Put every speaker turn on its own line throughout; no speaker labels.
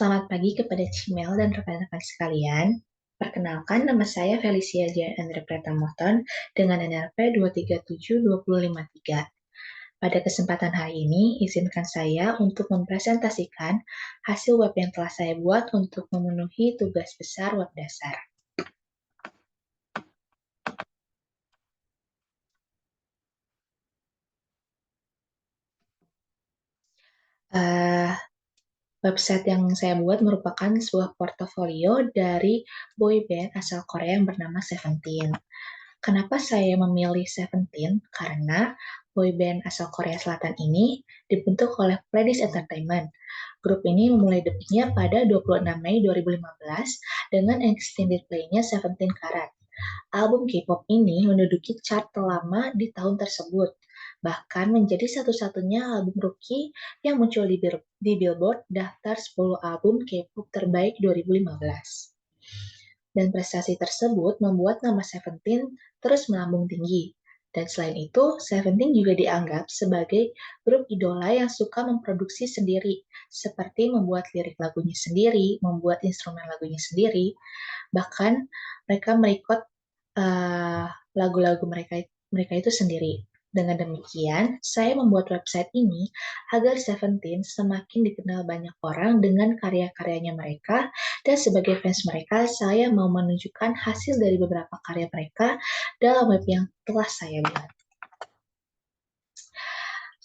Selamat pagi kepada Cimel dan rekan-rekan sekalian. Perkenalkan, nama saya Felicia J. Andre Pretamoton dengan NRP 2372053. Pada kesempatan hari ini, izinkan saya untuk mempresentasikan hasil web yang telah saya buat untuk memenuhi tugas besar web dasar. Website yang saya buat merupakan sebuah portofolio dari boyband asal Korea yang bernama Seventeen. Kenapa saya memilih Seventeen? Karena boyband asal Korea Selatan ini dibentuk oleh Pledis Entertainment. Grup ini memulai debutnya pada 26 Mei 2015 dengan extended play-nya 17 Karat. Album K-pop ini menduduki chart terlama di tahun tersebut, bahkan menjadi satu-satunya album rookie yang muncul di Billboard daftar 10 album K-pop terbaik 2015. Dan prestasi tersebut membuat nama Seventeen terus melambung tinggi. Dan selain itu, Seventeen juga dianggap sebagai grup idola yang suka memproduksi sendiri, seperti membuat lirik lagunya sendiri, membuat instrumen lagunya sendiri, bahkan mereka merekod lagu-lagu mereka itu sendiri. Dengan demikian, saya membuat website ini agar Seventeen semakin dikenal banyak orang dengan karya-karyanya mereka, dan sebagai fans mereka, saya mau menunjukkan hasil dari beberapa karya mereka dalam web yang telah saya buat.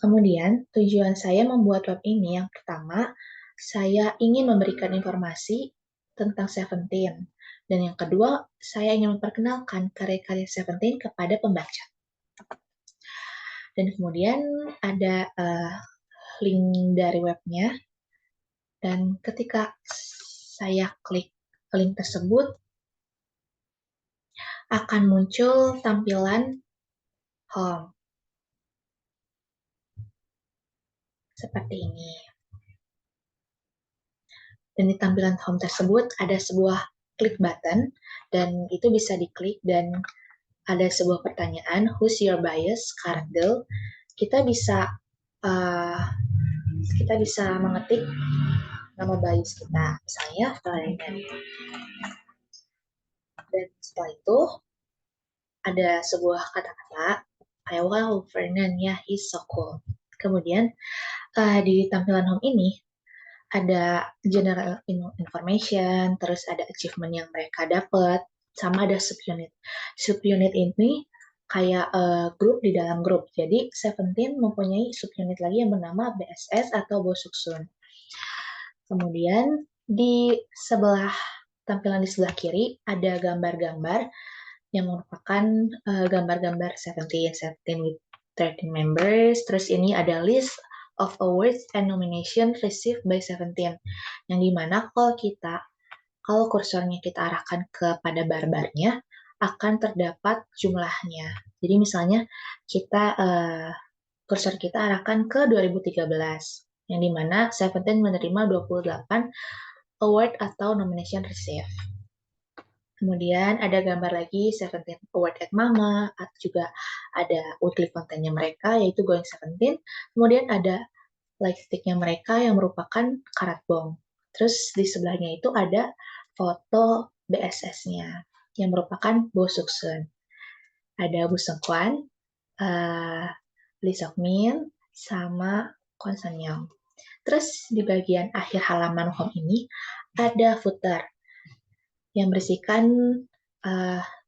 Kemudian, tujuan saya membuat web ini yang pertama, saya ingin memberikan informasi tentang Seventeen. Dan yang kedua, saya ingin memperkenalkan karya-karya Seventeen kepada pembaca. Dan kemudian ada link dari webnya. Dan ketika saya klik link tersebut, akan muncul tampilan home. Seperti ini. Dan di tampilan home tersebut ada sebuah klik button, dan itu bisa diklik dan ada sebuah pertanyaan, who's your bias, Cardel. Kita bisa mengetik nama bias kita, misalnya Ferdinand. Dan setelah itu ada sebuah kata-kata, I wow, Ferdinand, ya, he's so cool. Kemudian di tampilan home ini ada general information, terus ada achievement yang mereka dapat, sama ada subunit. Subunit ini kayak grup di dalam grup. Jadi Seventeen mempunyai subunit lagi yang bernama BSS atau Bosuksun. Kemudian di tampilan di sebelah kiri ada gambar-gambar yang merupakan gambar-gambar Seventeen with 13 members. Terus ini ada list of awards and nomination received by Seventeen, yang dimana kalau kursornya kita arahkan kepada barbarnya, akan terdapat jumlahnya. Jadi misalnya kursor kita arahkan ke 2013, yang dimana Seventeen menerima 28 award atau nomination received. Kemudian ada gambar lagi Seventeen Award at Mama, juga ada weekly kontennya mereka yaitu Going Seventeen. Kemudian ada lightsticknya mereka yang merupakan karat bong. Terus di sebelahnya itu ada foto BSS-nya yang merupakan Bo Suksun. Ada Bu Seungkwan, Lee Seokmin, sama Kwon Sun Young. Terus di bagian akhir halaman home ini ada footer yang berisikan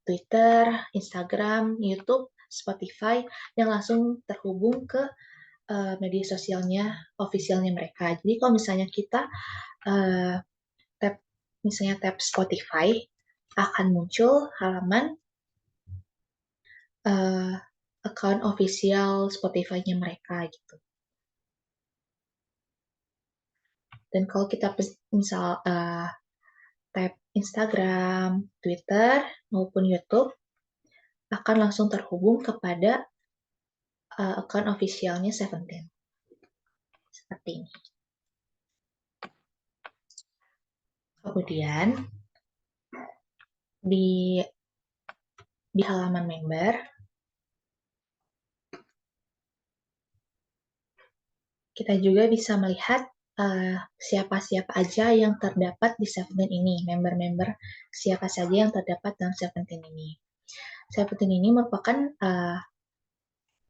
Twitter, Instagram, YouTube, Spotify yang langsung terhubung ke media sosialnya, officialnya mereka. Jadi kalau misalnya kita tab Spotify, akan muncul halaman account official Spotify-nya mereka gitu. Dan kalau kita misal tab Instagram, Twitter, maupun YouTube, akan langsung terhubung kepada account officialnya Seventeen. Seperti ini. Kemudian, di halaman member, kita juga bisa melihat siapa-siapa aja yang terdapat di Seventeen ini, member-member siapa saja yang terdapat dalam Seventeen ini. Seventeen ini merupakan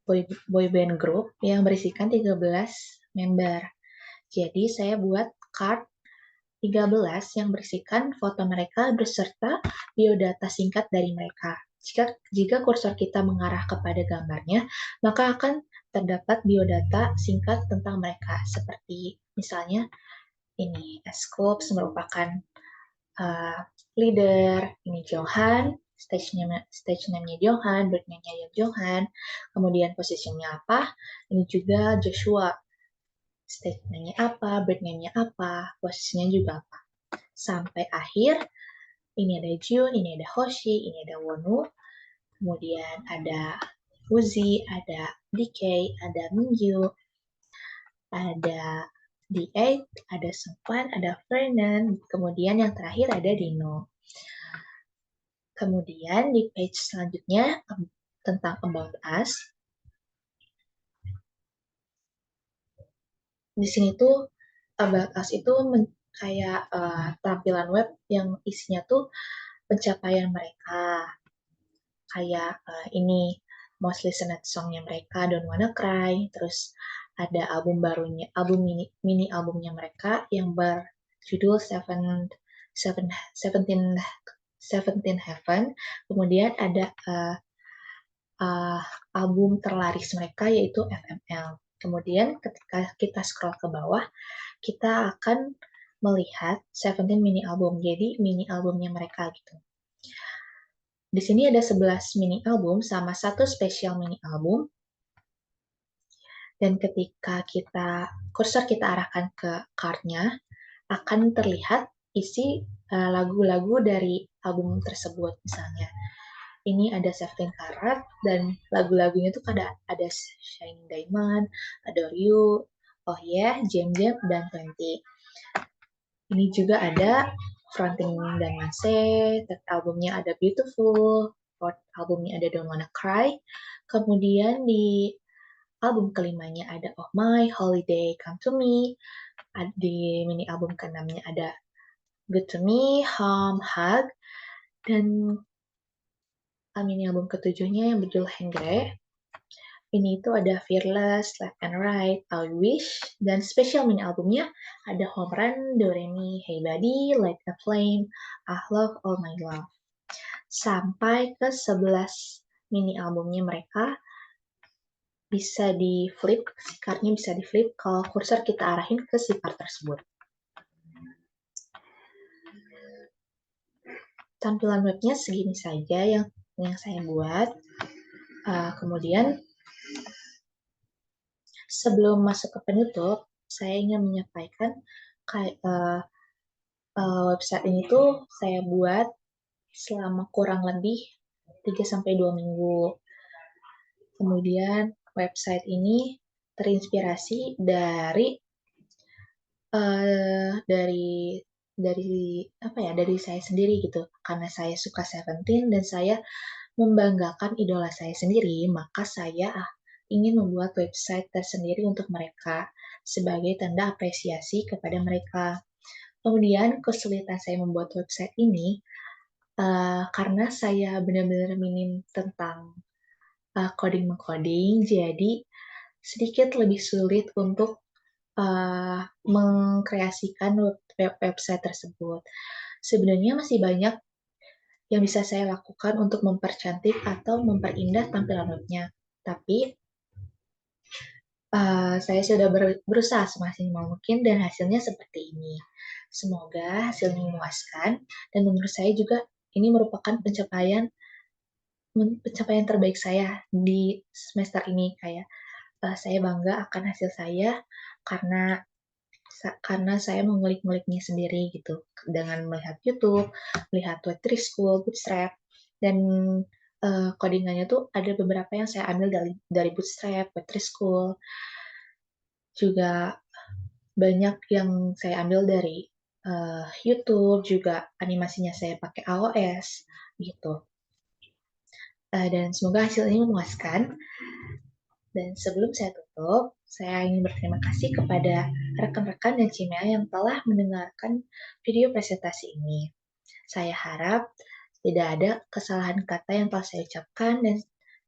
boy band group yang berisikan 13 member. Jadi saya buat card 13 yang berisikan foto mereka beserta biodata singkat dari mereka. Jika kursor kita mengarah kepada gambarnya, maka akan terdapat biodata singkat tentang mereka, seperti misalnya ini Scopes merupakan leader, ini Johan, stage name-nya Johan, birth name-nya Johan, kemudian posisinya apa, ini juga Joshua, stage name-nya apa, birth name-nya apa, posisinya juga apa. Sampai akhir, ini ada Jun, ini ada Hoshi, ini ada Wonu, kemudian ada Uzi, ada DK, ada Mingyu, ada D8, ada Sungkwan, ada Fernan, kemudian yang terakhir ada Dino. Kemudian di page selanjutnya tentang About Us. Di sini tuh About Us itu kayak tampilan web yang isinya tuh pencapaian mereka. Kayak ini most listened songnya mereka, Don't Wanna Cry, terus ada album barunya, album mini albumnya mereka yang berjudul Seventeen Heaven. Kemudian ada album terlaris mereka yaitu FML. Kemudian ketika kita scroll ke bawah, kita akan melihat Seventeen mini album. Jadi mini albumnya mereka gitu. Di sini ada 11 mini album sama satu spesial mini album. Dan ketika kursor kita arahkan ke card-nya, akan terlihat isi lagu-lagu dari album tersebut misalnya. Ini ada 17 Karat dan lagu-lagunya tuh ada Shining Diamond, Adore You, Oh Yeah, Jam Jam, dan 20. Ini juga ada Fronting dan Manse, third albumnya ada Beautiful, fourth albumnya ada Don't Wanna Cry, kemudian di album kelimanya ada Oh My, Holiday, Come to Me, di mini album keenamnya ada Good to Me, Home, Hug, dan mini album ketujuhnya yang berjudul Hengre. Ini itu ada Fearless, Left and Right, I Wish, dan spesial mini albumnya ada Home Run, Do Re Mi, Hey Buddy, Light a Flame, I Love All My Love. Sampai ke 11 mini albumnya mereka bisa di flip, si card-nya bisa di flip kalau kursor kita arahin ke si part tersebut. Tampilan webnya segini saja yang saya buat. Kemudian sebelum masuk ke penutup, saya ingin menyampaikan website ini tuh saya buat selama kurang lebih 3-2 minggu. Kemudian website ini terinspirasi dari dari saya sendiri gitu. Karena saya suka Seventeen dan saya membanggakan idola saya sendiri, maka saya ingin membuat website tersendiri untuk mereka sebagai tanda apresiasi kepada mereka. Kemudian kesulitan saya membuat website ini karena saya benar-benar minim tentang coding-mengcoding, jadi sedikit lebih sulit untuk mengkreasikan website tersebut. Sebenarnya masih banyak yang bisa saya lakukan untuk mempercantik atau memperindah tampilan webnya. Tapi saya sudah berusaha semaksimal mungkin dan hasilnya seperti ini. Semoga hasilnya memuaskan dan menurut saya juga ini merupakan pencapaian terbaik saya di semester ini. Kayak saya bangga akan hasil saya karena saya mengulik-nguliknya sendiri gitu dengan melihat YouTube, melihat Web3 School, Bootstrap, dan codingannya tuh ada beberapa yang saya ambil dari Bootstrap, Web3 School, juga banyak yang saya ambil dari YouTube, juga animasinya saya pakai AOS gitu. Dan semoga hasil ini memuaskan. Dan sebelum saya tutup, Saya ingin berterima kasih kepada rekan-rekan dan Cimea yang telah mendengarkan video presentasi ini. Saya harap tidak ada kesalahan kata yang telah saya ucapkan dan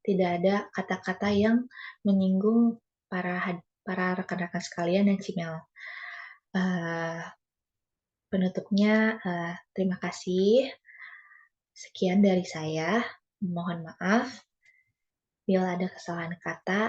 tidak ada kata-kata yang menyinggung para rekan-rekan sekalian dan Cimel. Penutupnya, terima kasih. Sekian dari saya. Mohon maaf bila ada kesalahan kata.